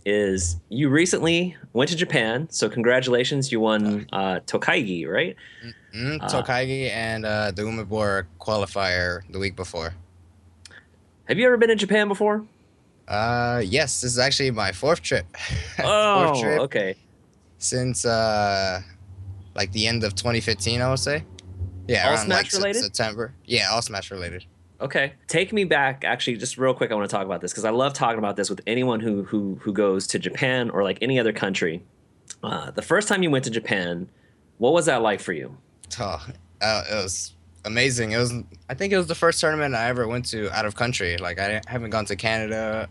Is you recently went to Japan, so congratulations, you won Tokaigi, right? Uh, Tokaigi and the Umebor qualifier the week before. have you ever been in Japan before? Yes, this is actually my fourth trip. Fourth Oh, trip okay. since like the end of 2015, I would say. Yeah, All around like Smash related? September. Yeah, all Smash related. Okay. Take me back, actually, just real quick. I want to talk about this because I love talking about this with anyone who goes to Japan or like any other country. The first time you went to Japan, what was that like for you? Oh, it was amazing. It was, I think it was the first tournament I ever went to out of country. Like haven't gone to Canada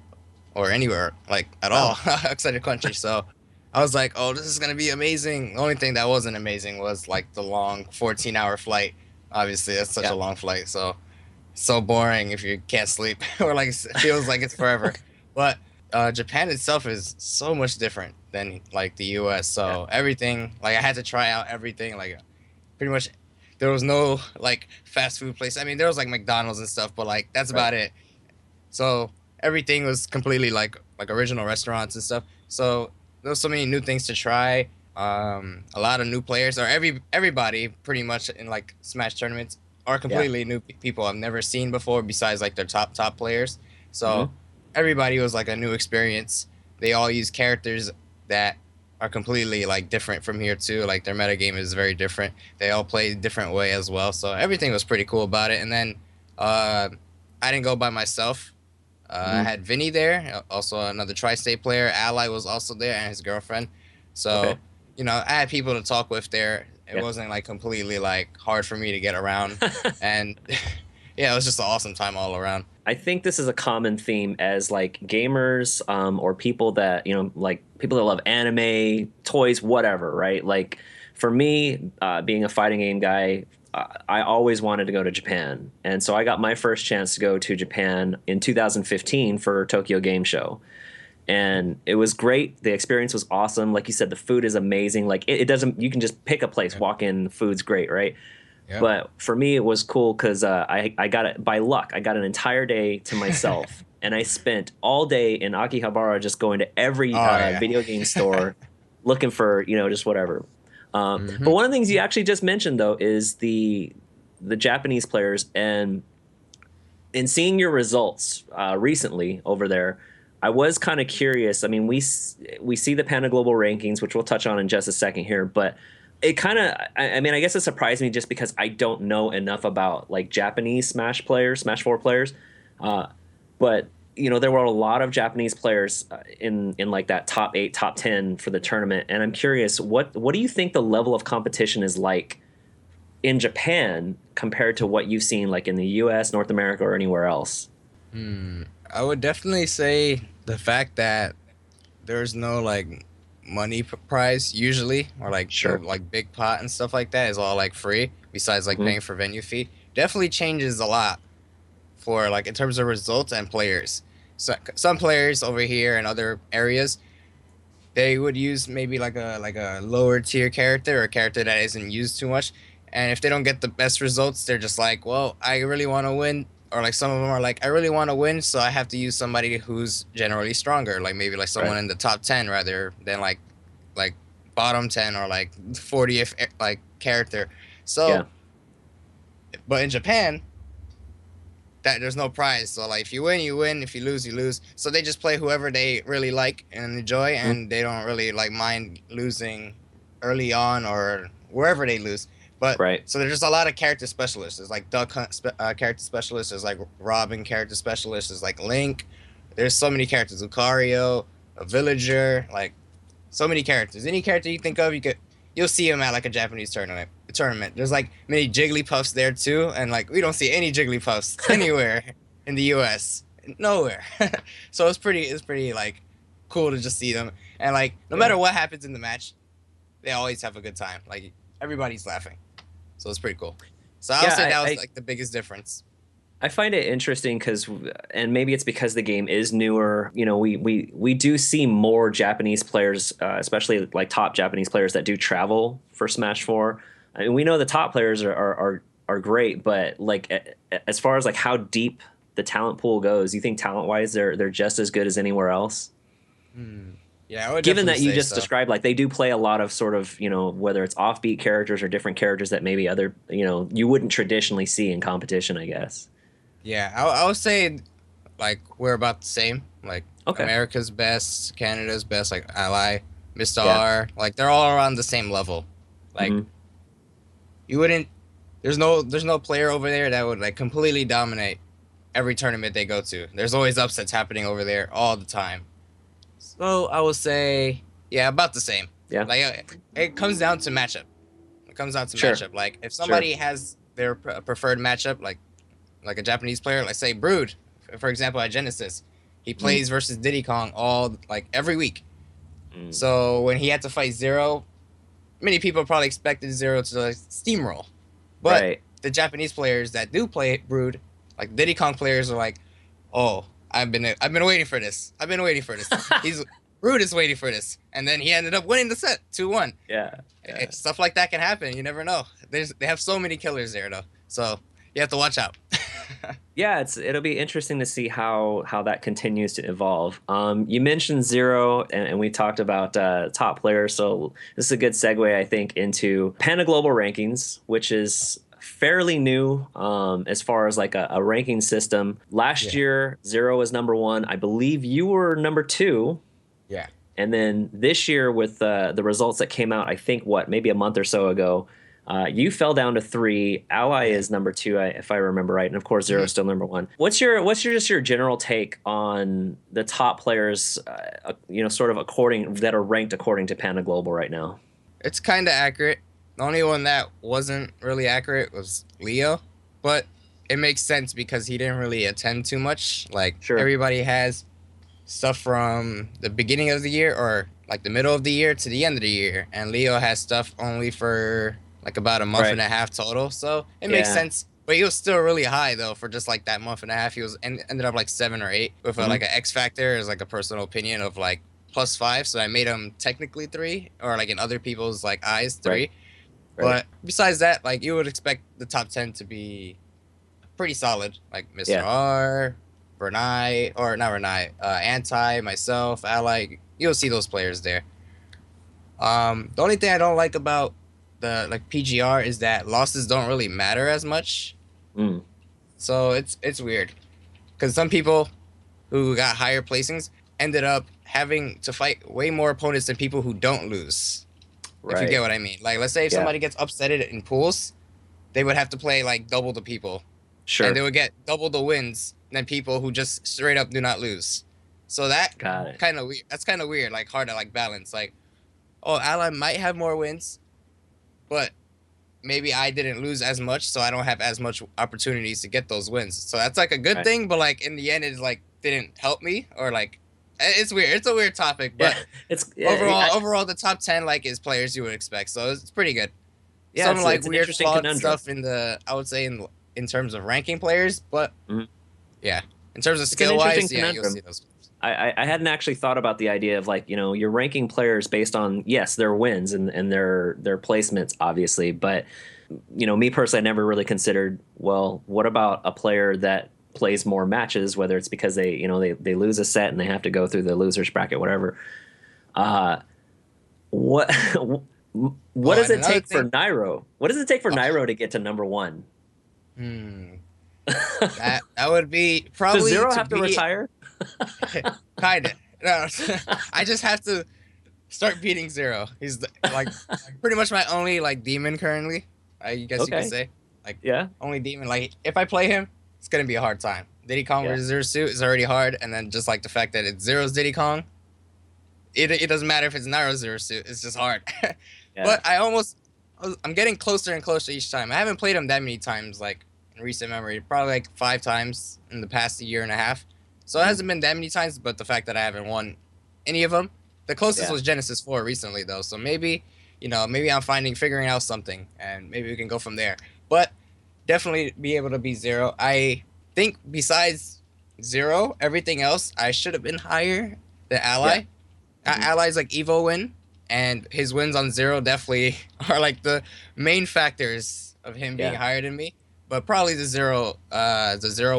or anywhere like at all Wow. outside the country. So I was like, oh, this is gonna be amazing. The only thing that wasn't amazing was like the long 14-hour flight. Obviously, that's such a Yeah. long flight. So boring if you can't sleep or like it feels like it's forever. But Japan itself is so much different than like the U.S. Yeah. So everything, like I had to try out everything. Like pretty much there was no like fast food place. I mean, there was like McDonald's and stuff, but like that's Right. about it. So everything was completely like original restaurants and stuff. So there was so many new things to try. A lot of new players, or everybody pretty much in like Smash tournaments are Yeah. completely new people I've never seen before, besides like their top players. So Hmm. everybody was like a new experience. They all use characters that are completely like different from here too. Like their meta game is very different. They all play a different way as well. So everything was pretty cool about it. And then uh, I didn't go by myself. I Hmm. had Vinny there, also another tri-state player. Ally was also there, and his girlfriend. So, Okay. I had people to talk with there. It Yeah. wasn't like completely like hard for me to get around, and yeah, it was just an awesome time all around. I think this is a common theme as like gamers, or people that, like people that love anime, toys, whatever, right? Like for me, being a fighting game guy, I always wanted to go to Japan. And so I got my first chance to go to Japan in 2015 for Tokyo Game Show. And it was great. The experience was awesome. Like you said, the food is amazing. Like it doesn't, you can just pick a place, Yeah. walk in, food's great, right? Yep. But for me, it was cool because I got it by luck. I got an entire day to myself, and I spent all day in Akihabara just going to every Oh yeah. video game store, looking for just whatever. But hmm one of the things you actually just mentioned though is the Japanese players, and in seeing your results recently over there, I was kind of curious. I mean, we see the Panda Global rankings, which we'll touch on in just a second here, but it kind of, I mean, I guess it surprised me just because I don't know enough about like Japanese Smash players, Smash 4 players. Uh, but there were a lot of Japanese players in like that top 8, top 10 for the tournament, and I'm curious, what do you think the level of competition is like in Japan compared to what you've seen like in the U.S., North America, or anywhere else? I would definitely say the fact that there's no like money prize usually, or like no Sure. like big pot and stuff like that is all like free. Besides like Hmm. paying for venue fee, definitely changes a lot for like in terms of results and players. So some players over here and other areas, they would use maybe like a lower tier character or a character that isn't used too much. And if they don't get the best results, they're just like, well, I really want to win. Or like some of them are like, I really want to win, so I have to use somebody who's generally stronger, like maybe like Right. someone in the top 10 rather than like bottom 10 or like 40th like character. Yeah. So, but in Japan, that there's no prize. So like if you win, you win. If you lose, you lose. So they just play whoever they really like and enjoy, Hmm. and they don't really like mind losing early on or wherever they lose. But Right. so there's just a lot of character specialists. There's like Duck Hunt character specialists. There's like Robin character specialists. There's like Link. There's so many characters. Lucario, a villager, like so many characters. Any character you think of, you'll see him at like a Japanese tournament. There's like many Jigglypuffs there too, and like we don't see any Jigglypuffs anywhere in the U.S. Nowhere. So it's pretty like cool to just see them, and like no Yeah. matter what happens in the match, they always have a good time. Like everybody's laughing, so it's pretty cool. So I'll Yeah. say that was I like the biggest difference. I find it interesting because, and maybe it's because the game is newer. We do see more Japanese players, especially like top Japanese players that do travel for Smash Four. I mean, we know the top players are great, but like as far as like how deep the talent pool goes, you think talent wise they're just as good as anywhere else? Hmm. Yeah, I would Given definitely that you say just so. described, like they do play a lot of sort of, whether it's offbeat characters or different characters that maybe other, you wouldn't traditionally see in competition, I guess. Yeah, I would say like we're about the same. Like Okay. America's best, Canada's best, like Ally, Mr. Yeah. R, like they're all around the same level. Like Hmm. you wouldn't there's no player over there that would like completely dominate every tournament they go to. There's always upsets happening over there all the time. So I would say yeah, about the same. Yeah. Like it comes down to matchup. It comes down to Sure. matchup. Like if Sure. somebody has their preferred matchup, like a Japanese player, like say Brood, for example, at Genesis, he Mm. plays versus Diddy Kong all like every week. Mm. So when he had to fight Zero, many people probably expected Zero to like steamroll, but Right. the Japanese players that do play Brood, like Diddy Kong players, are like, oh, I've been waiting for this. I've been waiting for this. He's Brood is waiting for this, and then he ended up winning the set 2-1. Yeah. Yeah. Stuff like that can happen. You never know. They have so many killers there though, so you have to watch out. Yeah, it'll be interesting to see how that continues to evolve. You mentioned Zero, and we talked about top players, so this is a good segue, I think, into Panda Global rankings, which is fairly new as far as like a ranking system. Last Yeah. year, Zero was number one. I believe you were number two. Yeah. And then this year, with the results that came out, I think maybe a month or so ago, you fell down to three. Ally is number two, if I remember right, and of course Zero is still number one. What's your general take on the top players, sort of according that are ranked according to Panda Global right now? It's kind of accurate. The only one that wasn't really accurate was Leo, but it makes sense because he didn't really attend too much. Like Sure. everybody has stuff from the beginning of the year or like the middle of the year to the end of the year, and Leo has stuff only for like about a month Right. and a half total. So it makes Yeah. sense. But he was still really high though for just like that month and a half. He was ended up like 7 or 8 with Mhm. like an X factor is like a personal opinion of like +5. So I made him technically 3, or like in other people's like eyes 3. Right. Right. But besides that, like you would expect the top 10 to be pretty solid, like Mr. Yeah. R, Renai, or not Renai, Anti, myself, Ally. You'll see those players there. The only thing I don't like about the like PGR is that losses don't really matter as much. Mm. So it's weird because some people who got higher placings ended up having to fight way more opponents than people who don't lose. If you Right. get what I mean. Like let's say if Yeah. somebody gets upsetted in pools, they would have to play like double the people, and they Sure. would get double the wins than people who just straight up do not lose. So that Got it. kind of weird. That's kind of weird. Like hard to like balance. Like, oh, Ally might have more wins, but maybe I didn't lose as much, so I don't have as much opportunities to get those wins. So that's like a good Right. thing, but like in the end, it's like didn't help me, or like it's weird. It's a weird topic, Yeah. but It's overall, the top 10 like is players you would expect, so it's pretty good. yeah. Some like It's an weird interesting flawed conundrum. stuff in the I would say in terms of ranking players, but Mhm. yeah, in terms of It's an skill interesting wise, yeah, you'll conundrum. see those. I hadn't actually thought about the idea of like, you're ranking players based on, yes, their wins and their placements, obviously. But, me personally, I never really considered, well, what about a player that plays more matches, whether it's because they lose a set and they have to go through the losers bracket, whatever. Uh, what what Oh, does and it another take for thing. Nairo? What does it take for Oh, Nairo to get to number one? hmm, that would be Does probably Zero to have to be retire? kinda. No, I just have to start beating Zero. He's like pretty much my only like demon currently. I guess you could Okay. say like Yeah. only demon. Like if I play him, it's gonna be a hard time. Diddy Kong Yeah. versus Zero Suit is already hard, and then just like the fact that it's Zero's Diddy Kong, it doesn't matter if it's Nairo's Zero Suit. It's just hard. Yeah. But I'm getting closer and closer each time. I haven't played him that many times, like in recent memory. Probably like 5 times in the past year and a half. So it hasn't been that many times, but the fact that I haven't won any of them. The closest Yeah. was Genesis 4 recently, though. So maybe, maybe I'm figuring out something, and maybe we can go from there. But definitely be able to beat Zero. I think besides Zero, everything else, I should have been higher than Ally. Yeah. Mhm. Ally's like Evo win, and his wins on Zero definitely are like the main factors of him being Yeah. higher than me. But probably the Zero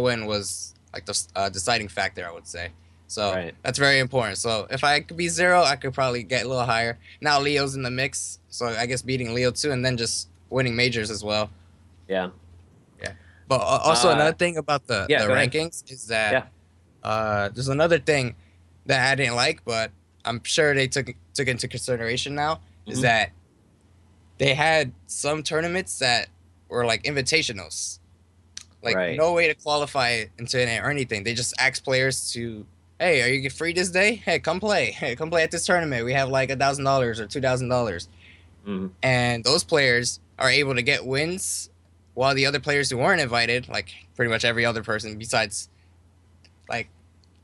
win was like the deciding factor, I would say. So Right. that's very important. So if I could be zero, I could probably get a little higher. Now Leo's in the mix, so I guess beating Leo too, and then just winning majors as well. Yeah. Yeah. But also Uh, another thing about the yeah. Go ahead. rankings is that Yeah. there's another thing that I didn't like, but I'm sure they took into consideration now is Hmm. that they had some tournaments that were like invitationals, like Right. no way to qualify into it or anything. They just ask players to, hey, are you free this day? Hey, come play. Hey, come play at this tournament. We have like $1,000 or $2,000, Mm. and those players are able to get wins, while the other players who weren't invited, like pretty much every other person besides, like,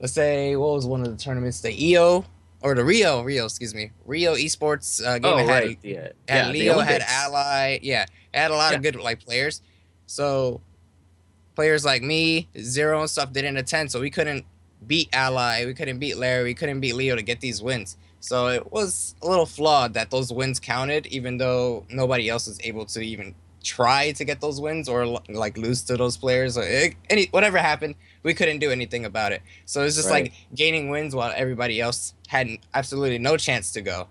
let's say, what was one of the tournaments, the EO or the Rio, excuse me, Rio Esports game. Oh, It right. Yeah. had Yeah. The Leo, had Olympics. Ally, yeah, it had a lot Yeah. of good like players. So players like me, Zero and stuff didn't attend, so we couldn't beat Ally, we couldn't beat Larry, we couldn't beat Leo to get these wins. So it was a little flawed that those wins counted, even though nobody else was able to even try to get those wins or like lose to those players. Whatever happened, we couldn't do anything about it. So it's just Right. like gaining wins while everybody else had absolutely no chance to go.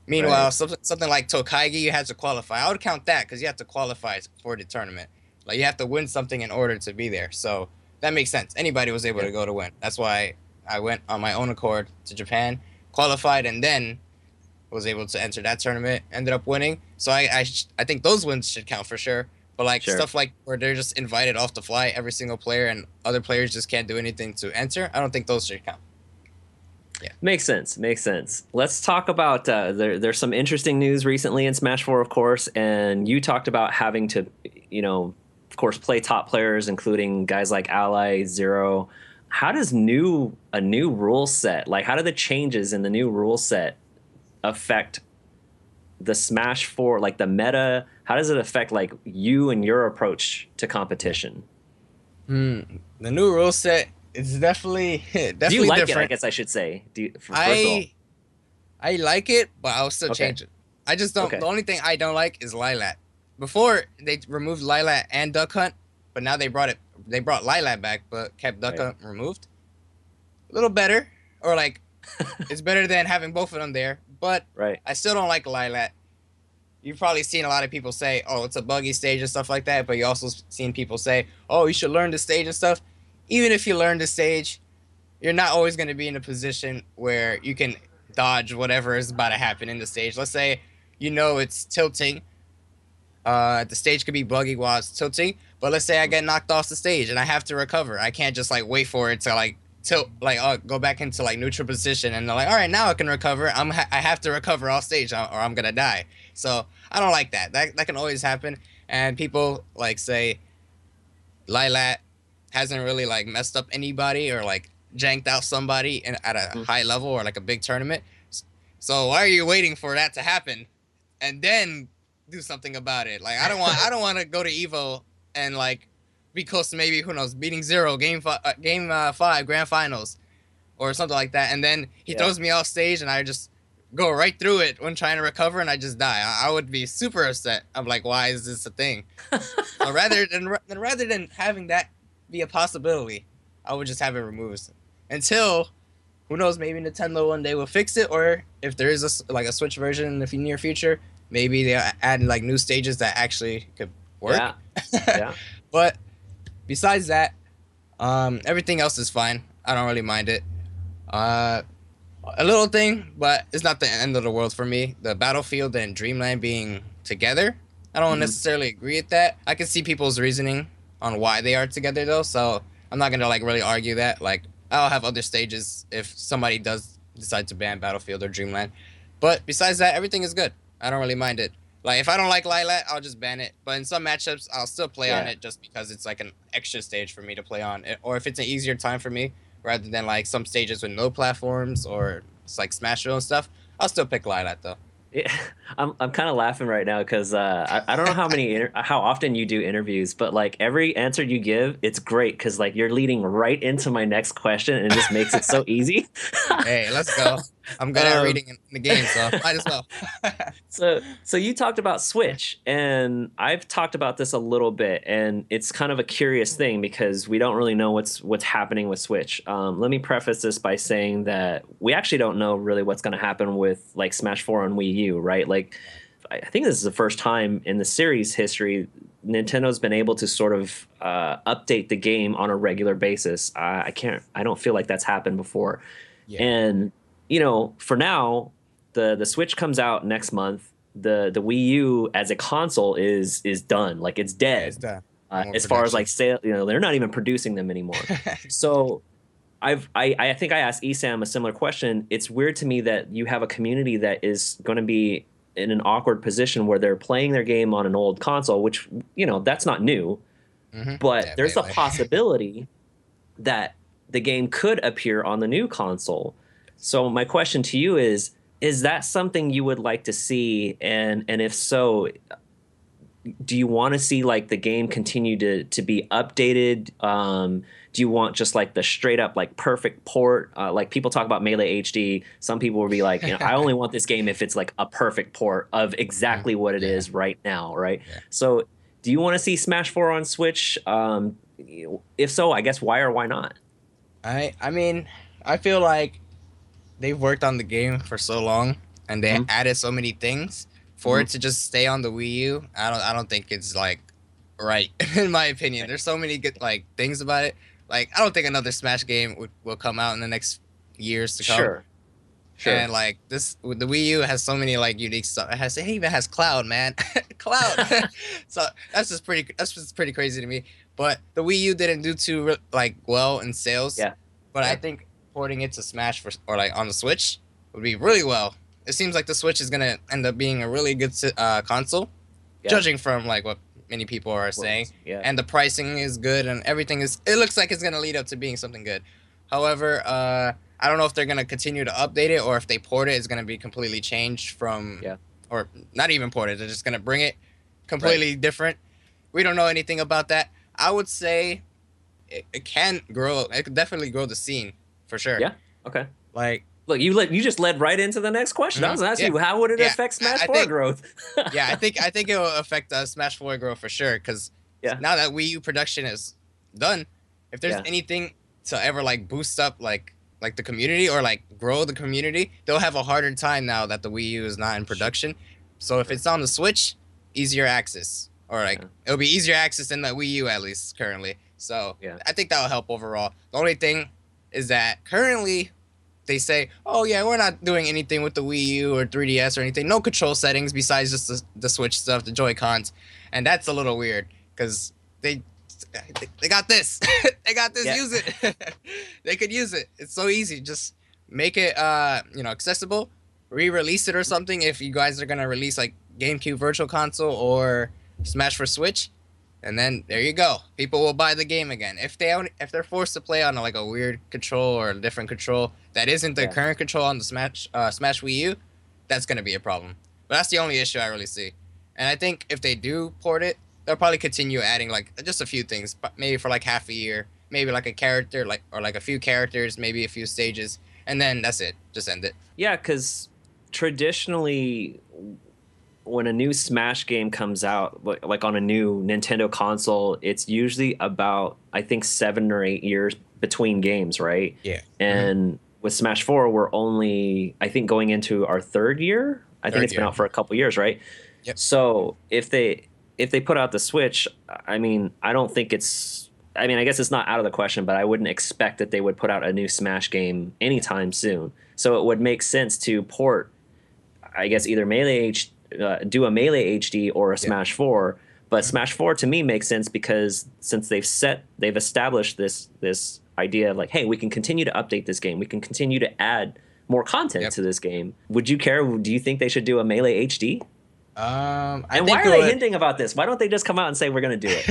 Meanwhile, Right. something like Tokaigi, you had to qualify. I would count that because you have to qualify for the tournament. Like you have to win something in order to be there. So that makes sense. Anybody was able Yeah. to go to win. That's why I went on my own accord to Japan, qualified, and then was able to enter that tournament. Ended up winning. So I think those wins should count for sure. But like Sure. stuff like where they're just invited off the fly, every single player, and other players just can't do anything to enter, I don't think those should count. Yeah. Makes sense. Makes sense. Let's talk about there's some interesting news recently in Smash 4, of course, and you talked about having to, of course, play top players, including guys like Ally, Zero. How does a new rule set, like how do the changes in the new rule set affect the Smash 4, like the meta? How does it affect like you and your approach to competition? Hmm. The new rule set is definitely Do you definitely like it? I different. guess I should say. First of all, I I like it, but I'll still okay, change it. I just don't. okay, The only thing I don't like is Lilat. Before they removed Lilat and Duck Hunt, but now they brought it. They brought Lilat back, but kept Duck right, Hunt removed. A little better, or like it's better than having both of them there. But right, I still don't like Lilat. You've probably seen a lot of people say, "Oh, it's a buggy stage" and stuff like that. But you also seen people say, "Oh, you should learn the stage and stuff." Even if you learn the stage, you're not always going to be in a position where you can dodge whatever is about to happen in the stage. Let's say you know it's tilting. The stage could be buggy while it's tilting, but let's say I get knocked off the stage and I have to recover. I can't just like wait for it to like tilt, like go back into like neutral position and they're like, all right, now I can recover. I have to recover off stage or I'm gonna die. So I don't like that. That can always happen. And people like say Lilat hasn't really like messed up anybody or like janked out somebody at a mm, high level or like a big tournament. So why are you waiting for that to happen and then do something about it? Like I don't want to go to Evo and like be close to maybe who knows beating Zero game 5 grand finals or something like that, and then he yeah, throws me off stage and I just go right through it when trying to recover and I just die. I would be super upset. I'm like, why is this a thing? So rather than having that be a possibility, I would just have it removed until who knows, maybe Nintendo one day will fix it, or if there is like a Switch version in the near future, maybe they add like new stages that actually could work. yeah, yeah. But besides that, everything else is fine. I don't really mind it. Uh, a little thing, but it's not the end of the world for me. The Battlefield and Dreamland being together, I don't Hmm. necessarily agree with that. I can see people's reasoning on why they are together though, so I'm not gonna like really argue that. Like I'll have other stages if somebody does decide to ban Battlefield or Dreamland. But besides that, everything is good. I don't really mind it. Like if I don't like Lilat, I'll just ban it. But in some matchups, I'll still play on Yeah. it just because it's like an extra stage for me to play on, or if it's an easier time for me, rather than like some stages with no platforms or it's like Smash Bros and stuff. I'll still pick Lilat though. Yeah, I'm kind of laughing right now because I don't know how often you do interviews, but like every answer you give, it's great because like you're leading right into my next question and it just makes it so easy. Hey, let's go. I'm good at reading in the game, so might as well. So you talked about Switch, and I've talked about this a little bit, and it's kind of a curious thing because we don't really know what's happening with Switch. Let me preface this by saying that we actually don't know really what's going to happen with like Smash 4 on Wii U, right? Like, I think this is the first time in the series history Nintendo's been able to sort of update the game on a regular basis. I don't feel like that's happened before, Yeah, and for now the Switch comes out next month. The Wii U as a console is done. Like it's yeah, dead. it's done. As far as like sale, they're not even producing them anymore. So I think I asked Esam a similar question. It's weird to me that you have a community that is going to be in an awkward position where they're playing their game on an old console, which that's not new, but Yeah, there's a melee. possibility that the game could appear on the new console. So my question to you is that something you would like to see? And if so, do you want to see like the game continue to be updated? Do you want just like the straight up like perfect port? Like people talk about Melee HD. Some people will be like, I only want this game if it's like a perfect port of exactly what it Yeah, is right now, right? yeah. So do you want to see Smash 4 on Switch? If so, I guess why or why not? I mean, I feel like they've worked on the game for so long and they Hmm. added so many things for Hmm. it to just stay on the Wii U. I don't think it's like right in my opinion. Right. There's so many good like things about it. Like I don't think another Smash game will come out in the next years to come. Sure, sure. And like this, with the Wii U has so many like unique stuff. It even has Cloud, man, Cloud. So that's just pretty crazy to me. But the Wii U didn't do too like well in sales. Yeah, But I yeah, think porting it to Smash or like on the Switch would be really well. It seems like the Switch is gonna end up being a really good console, yeah. judging from like what many people are saying. Words. Yeah, And the pricing is good, and everything is. It looks like it's gonna lead up to being something good. However, I don't know if they're gonna continue to update it or if they port it, it's gonna be completely changed from, yeah. or not even ported. They're just gonna bring it Right. completely different. We don't know anything about that. I would say it can grow. It could definitely grow the scene for sure. Yeah. Okay. Like, Look, you just led right into the next question. I was asking yeah, you, how would it yeah. affect I Smash I 4 think, growth? yeah, I think it will affect Smash 4 growth for sure. Because Yeah, now that Wii U production is done, if there's yeah, anything to ever like boost up like the community or like grow the community, they'll have a harder time now that the Wii U is not in production. So if sure. it's on the Switch, easier access, or like Yeah, it'll be easier access than the Wii U at least currently. So yeah, I think that will help overall. The only thing is that currently they say, oh yeah, we're not doing anything with the Wii U or 3DS or anything. No control settings besides just the Switch stuff, the Joy Cons, and that's a little weird because they they got this, they got this. yeah, Use it. They could use it. It's so easy. Just make it accessible. Re-release it or something if you guys are gonna release like GameCube Virtual Console or Smash for Switch, and then there you go. People will buy the game again. If they're forced to play on like a weird control or a different control that isn't the yeah. current control on the Smash Wii U, that's gonna be a problem. But that's the only issue I really see. And I think if they do port it, they'll probably continue adding like just a few things, but maybe for like half a year, maybe like a character, like or like a few characters, maybe a few stages, and then that's it. Just end it. Yeah, because traditionally, when a new Smash game comes out, like on a new Nintendo console, it's usually about, I think, 7 or 8 years between games, right? Yeah. And with Smash 4, we're only, I think, going into our third year. I think Third it's been year. out for a couple years, right? Yep. So if they put out the Switch, I mean, I don't think it's. I mean, I guess it's not out of the question, but I wouldn't expect that they would put out a new Smash game anytime soon. So it would make sense to port, I guess, either do a Melee HD or a Yeah. Smash 4. But Mhm. Smash 4 to me makes sense because since they've established this idea of like, hey, we can continue to update this game, we can continue to add more content Yep. to this game. Would you care? Do you think they should do a Melee HD? I And why think are it they would. hinting about this? Why don't they just come out and say we're going to do it?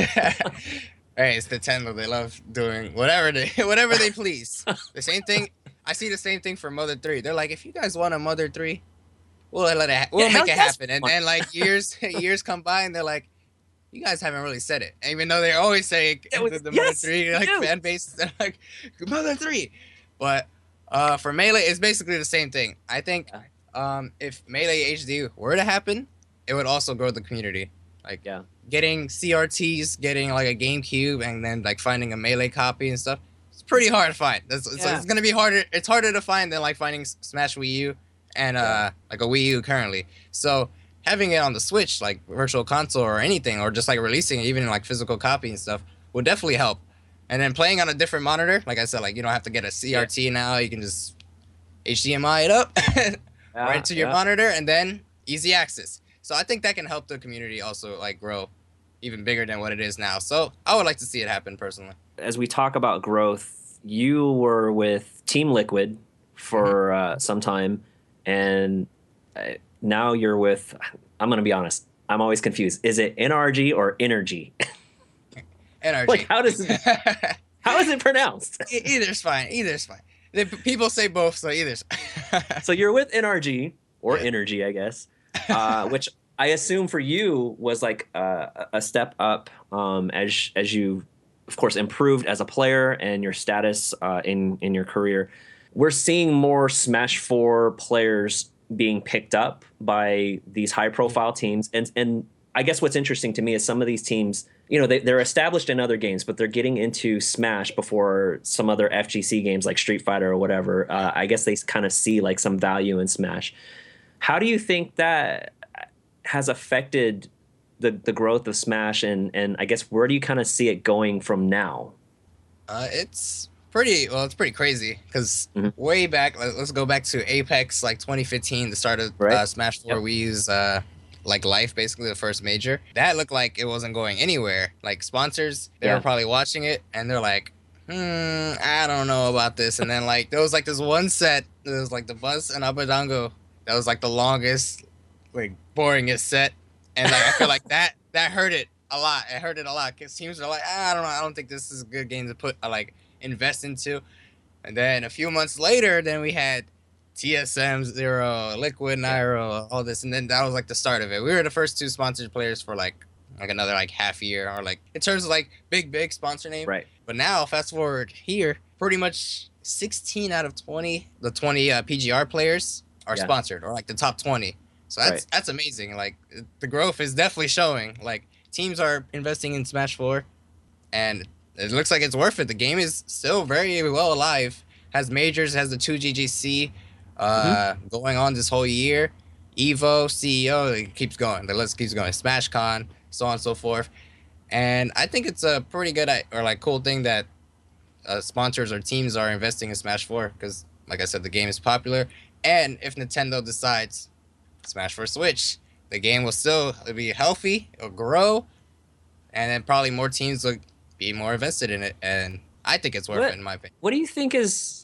Hey, it's Nintendo. They love doing whatever they whatever they please. The same thing. I see the same thing for Mother 3. They're like, if you guys want a Mother 3, we'll Yeah, make it that's happen. And fine. then like years come by, and they're like, you guys haven't really said it. And even though they always say It was, the Mother yes, 3 they like do. fan base, they're like Mother 3, but. For Melee, it's basically the same thing. I think Yeah. if Melee HD were to happen, it would also grow the community. Like Yeah. getting CRTs, getting like a GameCube, and then like finding a Melee copy and stuff. It's pretty hard to find. So Yeah. it's gonna be harder. It's harder to find than like finding Smash Wii U and Yeah. like a Wii U currently. So having it on the Switch, like Virtual Console or anything, or just like releasing it even in like physical copy and stuff, would definitely help. And then playing on a different monitor, like I said, like you don't have to get a Yeah. CRT now. You can just HDMI it up right Yeah. to your Yeah. monitor, and then easy access. So I think that can help the community also like grow even bigger than what it is now. So I would like to see it happen personally. As we talk about growth, you were with Team Liquid Mhm. for some time, and now you're with. I'm gonna be honest. I'm always confused. Is it NRG or Energy? Like NRG. how is it pronounced? Either's fine. Either's fine. People say both, so either's. So you're with NRG or Yeah. Energy, I guess, which I assume for you was like a step up as you, of course, improved as a player and your status in your career. We're seeing more Smash Four players being picked up by these high profile teams, and I guess what's interesting to me is some of these teams, you know, they're established in other games, but they're getting into Smash before some other FGC games like Street Fighter or whatever. I guess they kind of see like some value in Smash. How do you think that has affected the growth of Smash, and I guess where do you kind of see it going from now? It's pretty well. It's pretty crazy because Mhm. way back. Let's go back to Apex, like 2015, the start of Right? Smash 4. Yep. We use like Life, basically the first major. That looked like it wasn't going anywhere. Like sponsors, they were Yeah. probably watching it and they're like, I don't know about this. And then like there was like this one set. There was like the Buzz and Abadango. That was like the longest, like boringest set. And like I feel like that hurt it a lot. It hurt it a lot because teams are like, I don't know. I don't think this is a good game to put like invest into. And then a few months later, then we had TSM Zero, Liquid Yeah. Nairo, all this, and then that was like the start of it. We were the first two sponsored players for like another like half year, or like in terms of like big sponsor name. Right. But now fast forward here, pretty much 16 out of 20, the 20 PGR players are Yeah. sponsored, or like the top 20. So Right. that's amazing. Like the growth is definitely showing. Like teams are investing in Smash 4, and it looks like it's worth it. The game is still very well alive. Has majors, has the 2GGC Mhm. going on this whole year. Evo, CEO, it keeps going. The list keeps going. SmashCon, so on and so forth. And I think it's a pretty good or like cool thing that sponsors or teams are investing in Smash 4 because, like I said, the game is popular. And if Nintendo decides Smash for Switch, the game will still be healthy, it'll grow, and then probably more teams will be more invested in it. And I think it's worth it, What in my opinion. what do you think is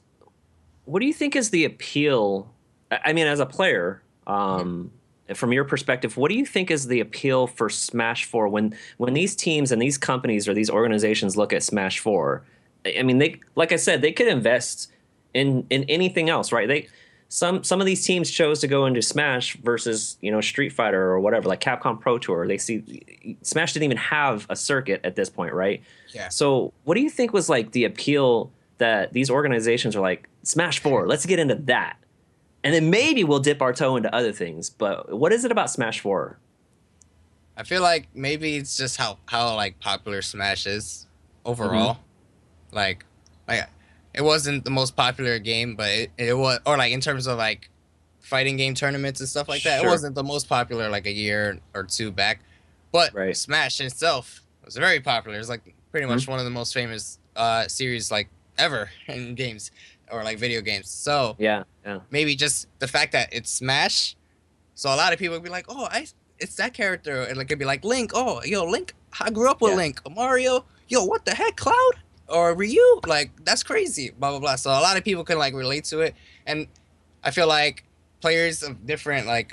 what do you think is the appeal? I mean, as a player, from your perspective, what do you think is the appeal for Smash Four when these teams and these companies or these organizations look at Smash Four? I mean, they like I said, they could invest in anything else, right? Some of these teams chose to go into Smash versus Street Fighter or whatever, like Capcom Pro Tour. They see Smash didn't even have a circuit at this point, right? Yeah. So, what do you think was like the appeal that these organizations are like Smash Four? Let's get into that, and then maybe we'll dip our toe into other things. But what is it about Smash Four? I feel like maybe it's just how like popular Smash is overall. Like it wasn't the most popular game, but it was, or like in terms of like fighting game tournaments and stuff like that, it Sure. wasn't the most popular like a year or two back. But Right. Smash itself was very popular. It's like pretty much Mhm. one of the most famous series like ever in games or like video games. So Yeah, yeah, maybe just the fact that it's Smash, so a lot of people would be like, oh, it's that character, and like it'd be like Link. Oh, yo, Link. I grew up with yeah, Link. Mario. Yo, what the heck, Cloud or Ryu? Like that's crazy. Blah blah blah. So a lot of people can like relate to it, and I feel like players of different like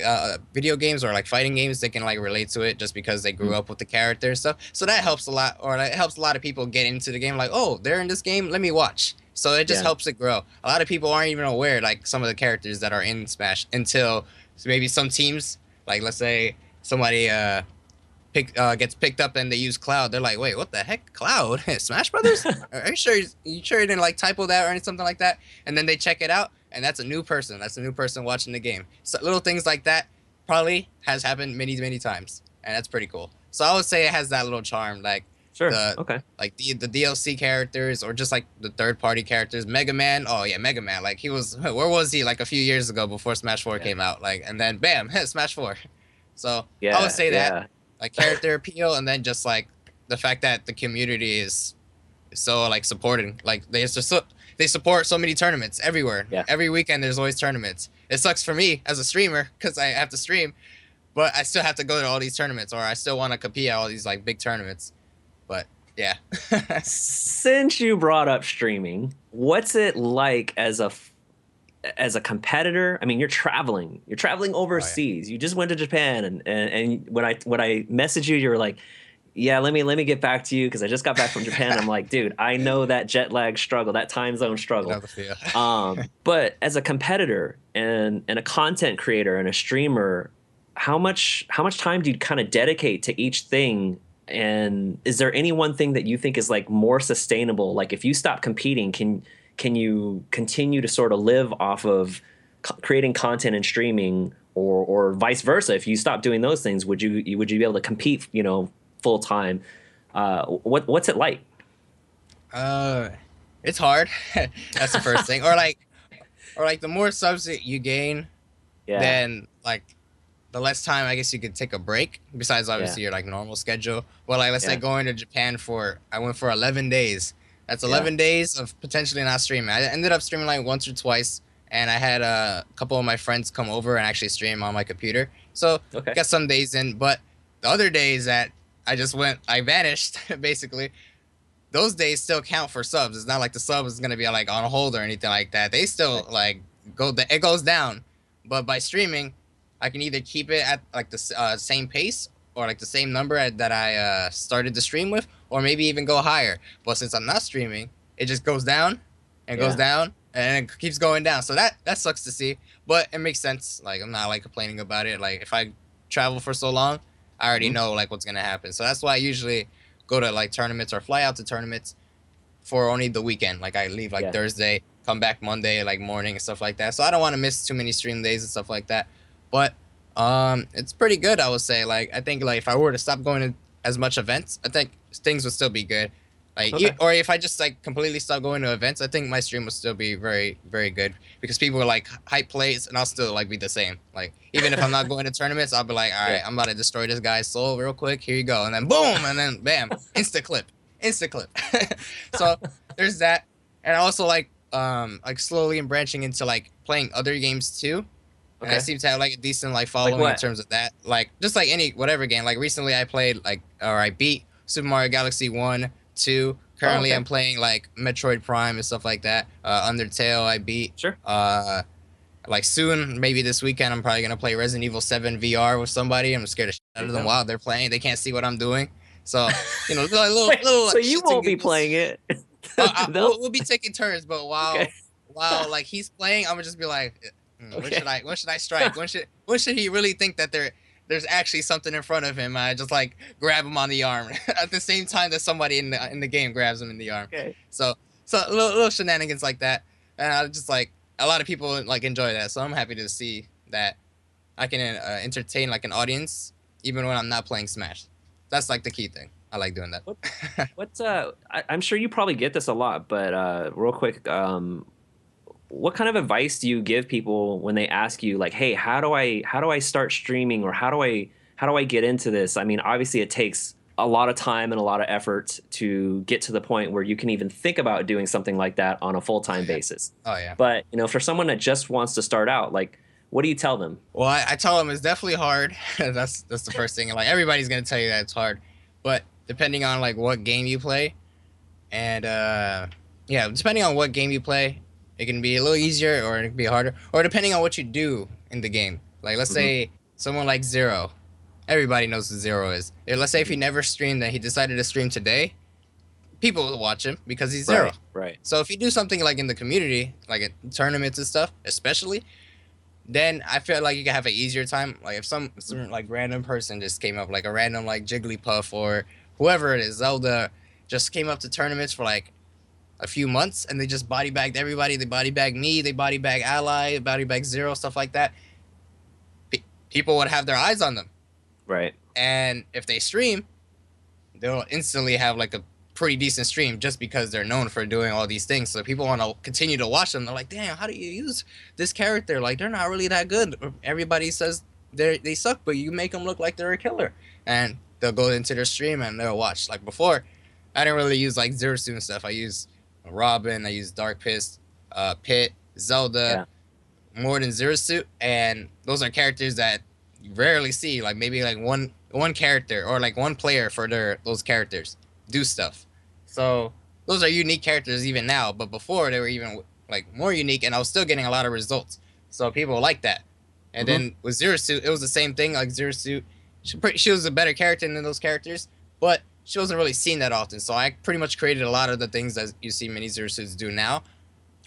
video games or like fighting games, they can like relate to it just because they grew Mhm. up with the character and stuff. So that helps a lot, or that helps a lot of people get into the game. Like, oh, they're in this game. Let me watch. So it just yeah, helps it grow. A lot of people aren't even aware like some of the characters that are in Smash until maybe some teams, like let's say somebody gets picked up and they use Cloud, they're like, wait, what the heck, Cloud? Smash Brothers? Are you sure you didn't like typo that or anything something like that? And then they check it out, and that's a new person. That's a new person watching the game. So little things like that probably has happened many times, and that's pretty cool. So I would say it has that little charm, like Sure. the Okay. like the DLC characters or just like the third party characters. Mega Man, oh yeah, Mega Man. Like he was, where was he like a few years ago before Smash 4 Yeah. came out? Like, and then bam, Smash 4. So I would Yeah. say that Yeah. like character appeal, and then just like the fact that the community is so like supporting. Like they support so many tournaments everywhere. Yeah. Every weekend there's always tournaments. It sucks for me as a streamer because I have to stream, but I still have to go to all these tournaments, or I still want to compete at all these like big tournaments. But yeah. Since you brought up streaming, what's it like as a competitor? I mean, you're traveling overseas. You just went to Japan, and when I messaged you, you were like, yeah, let me get back to you because I just got back from Japan. I'm like, dude, I know that jet lag struggle, that time zone struggle. But as a competitor and a content creator and a streamer, how much time do you kind of dedicate to each thing? And is there any one thing that you think is like more sustainable? Like if you stop competing, can you continue to sort of live off of creating content and streaming, or vice versa? If you stop doing those things, would you be able to compete, full time? What's it like? It's hard. That's the first thing. Or like the more subs that you gain, Yeah. then like the less time I guess you could take a break. Besides obviously your like normal schedule. Well, like let's say going to Japan I went for 11 days. That's 11 days of potentially not streaming. I ended up streaming like once or twice, and I had a couple of my friends come over and actually stream on my computer. So got some days in, but the other days that I vanished basically. Those days still count for subs. It's not like the sub is gonna be like on hold or anything like that. They still like it goes down, but by streaming, I can either keep it at like the same pace or like the same number that I started the stream with, or maybe even go higher. But since I'm not streaming, it just goes down and goes down and it keeps going down. So that sucks to see, but it makes sense. Like I'm not like complaining about it. Like if I travel for so long, I already know like what's gonna happen. So that's why I usually go to like tournaments or fly out to tournaments for only the weekend. Like I leave like Thursday, come back Monday like morning and stuff like that. So I don't want to miss too many stream days and stuff like that. But it's pretty good, I would say. Like I think like if I were to stop going to as much events, I think things would still be good. Like or if I just like completely stop going to events, I think my stream would still be very good because people are like hype plays and I'll still like be the same. Like even if I'm not going to tournaments, I'll be like, all right, I'm about to destroy this guy's soul real quick. Here you go, and then boom, and then bam, instant clip. So there's that, and I also like slowly and branching into like playing other games too. And I seem to have like a decent like following in terms of that. Like just like any whatever game. Like recently I played I beat Super Mario Galaxy 1, 2. Currently I'm playing like Metroid Prime and stuff like that. Undertale I beat. Sure. Like soon, maybe this weekend, I'm probably gonna play Resident Evil 7 VR with somebody. I'm scared of shit out of them while they're playing. They can't see what I'm doing. So little so you won't be playing it. We'll be taking turns, but while like he's playing, I'm gonna just be like, when should I strike? When should he really think that there's actually something in front of him? I just like grab him on the arm at the same time that somebody in the game grabs him in the arm. So little shenanigans like that, and I just like a lot of people like enjoy that. So I'm happy to see that I can entertain like an audience even when I'm not playing Smash. That's like the key thing. I like doing that. What's I'm sure you probably get this a lot, but real quick, what kind of advice do you give people when they ask you like, hey, how do I start streaming, or how do I get into this? I mean, obviously it takes a lot of time and a lot of effort to get to the point where you can even think about doing something like that on a full-time basis. Oh yeah. But for someone that just wants to start out, like, what do you tell them? Well, I tell them it's definitely hard. that's the first thing. Like everybody's gonna tell you that it's hard, but depending on like what game you play, and depending on what game you play, it can be a little easier or it can be harder, or depending on what you do in the game. Like let's say someone like Zero. Everybody knows who Zero is. Let's say if he never streamed and he decided to stream today, people will watch him because he's Zero. Right. So if you do something like in the community, like at tournaments and stuff, especially, then I feel like you can have an easier time. Like if some like random person just came up, like a random like Jigglypuff or whoever it is, Zelda, just came up to tournaments for like a few months and they just body bagged everybody. They body bagged me. They body bagged Ally, body bagged Zero, stuff like that. People would have their eyes on them. Right. And if they stream, they'll instantly have like a pretty decent stream just because they're known for doing all these things. So people want to continue to watch them. They're like, damn, how do you use this character? Like, they're not really that good. Everybody says they suck, but you make them look like they're a killer. And they'll go into their stream and they'll watch. Like before, I didn't really use like Zero Suit and stuff. I use Robin, I use Dark Pit, Zelda, more than Zero Suit. And those are characters that you rarely see. Like maybe like one character or like one player for those characters do stuff. So those are unique characters even now, but before they were even like more unique, and I was still getting a lot of results. So people like that. And then with Zero Suit, it was the same thing. Like Zero Suit, she was a better character than those characters, but she wasn't really seen that often. So I pretty much created a lot of the things that you see many Zero Suits do now,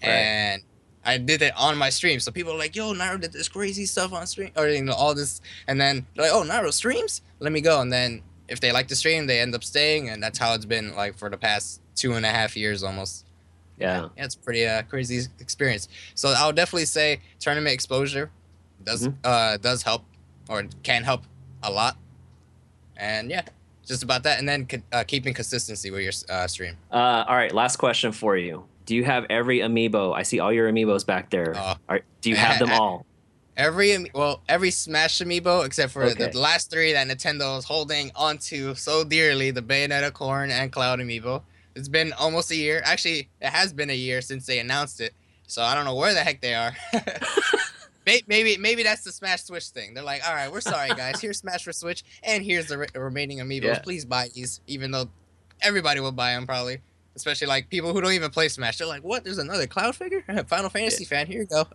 and I did it on my stream. So people are like, "Yo, Nairo did this crazy stuff on stream," or all this, and then they're like, "Oh, Nairo streams? Let me go." And then if they like the stream, they end up staying, and that's how it's been like for the past 2.5 years almost. Yeah, it's pretty crazy experience. So I would definitely say tournament exposure does help, or can help a lot. And yeah, just about that. And then keeping consistency with your stream. All right, last question for you. Do you have every amiibo? I see all your amiibos back there. Do you have them all? Every Smash amiibo except for the last 3 that Nintendo is holding onto so dearly, the Bayonetta, Corn, and Cloud amiibo. It's been almost a year. Actually, it has been a year since they announced it. So I don't know where the heck they are. Maybe that's the Smash Switch thing. They're like, all right, we're sorry, guys. Here's Smash for Switch, and here's the remaining amiibos. Yeah. Please buy these, even though everybody will buy them probably. Especially like people who don't even play Smash. They're like, what? There's another Cloud figure? Final Fantasy fan. Here you go.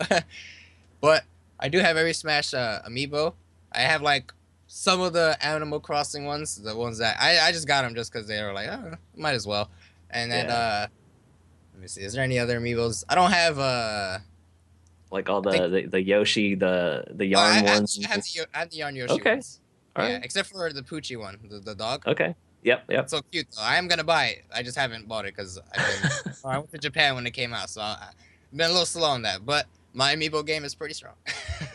But I do have every Smash amiibo. I have like some of the Animal Crossing ones, the ones that I just got them just because they were like, oh, might as well. And then let me see, is there any other amiibos? I don't have like all the Yoshi, the yarn ones. I have the yarn Yoshi ones. All right. Except for the Poochie one, the dog. Okay. Yep. It's so cute though. I am gonna buy it. I just haven't bought it because I went to Japan when it came out, so I've been a little slow on that. But my amiibo game is pretty strong.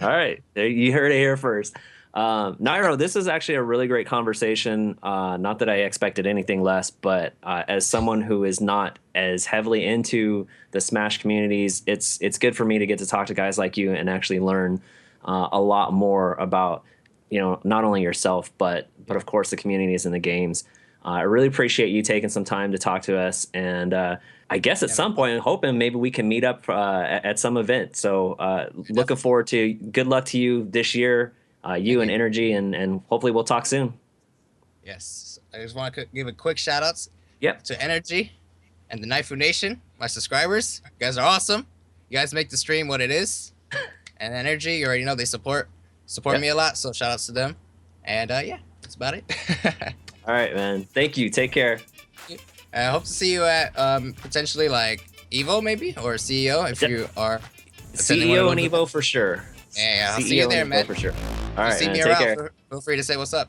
All right, you heard it here first. Nairo, this is actually a really great conversation. Not that I expected anything less, but as someone who is not as heavily into the Smash communities, it's good for me to get to talk to guys like you and actually learn a lot more about, not only yourself, but of course the communities and the games. I really appreciate you taking some time to talk to us, and I guess at some point, I'm hoping maybe we can meet up at some event. So looking forward to good luck to you this year, you and Energy, and hopefully we'll talk soon. Yes. I just want to give a quick shout outs to Energy and the Naifu Nation, my subscribers. You guys are awesome. You guys make the stream what it is. And Energy, you already know they support me a lot, so shout outs to them. And yeah, that's about it. All right, man. Thank you. Take care. I hope to see you at potentially like Evo maybe, or CEO if you are. CEO and Evo for sure. Yeah, I'll see you there, man. For sure. All right, see man. me Take around. care. Feel free to say what's up.